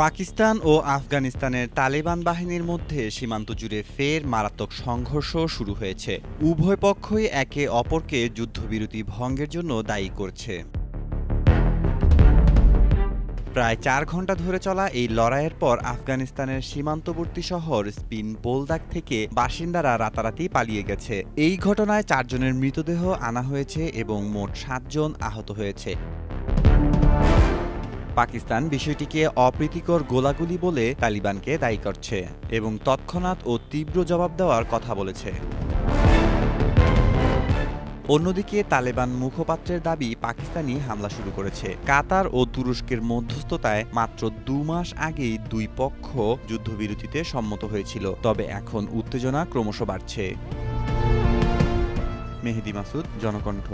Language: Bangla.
পাকিস্তান ও আফগানিস্তানের তালেবান বাহিনীর মধ্যে সীমান্ত জুড়ে ফের মারাত্মক সংঘর্ষ শুরু হয়েছে। উভয় পক্ষই একে অপরকে যুদ্ধবিরতি ভঙ্গের জন্য দায়ী করছে। প্রায় ৪ ঘণ্টা ধরে চলা এই লড়াইয়ের পর আফগানিস্তানের সীমান্তবর্তী শহর স্পিন বোলদাক থেকে বাসিন্দারা রাতারাতি পালিয়ে গেছে। এই ঘটনায় ৪ জনের মৃতদেহ আনা হয়েছে এবং মোট ৭ জন আহত হয়েছে। পাকিস্তান বিষয়টিকে অপ্রীতিকর গোলাগুলি বলে তালিবানকে দায়ী করছে এবং তৎক্ষণাৎ ও তীব্র জবাব দেওয়ার কথা বলেছে। অন্যদিকে তালেবান মুখপাত্রের দাবি পাকিস্তানি হামলা শুরু করেছে। কাতার ও তুরস্কের মধ্যস্থতায় মাত্র ২ মাস আগেই দুই পক্ষ যুদ্ধবিরতিতে সম্মত হয়েছিল, তবে এখন উত্তেজনা ক্রমশ বাড়ছে। মেহেদী মাসুদ, জনকণ্ঠ।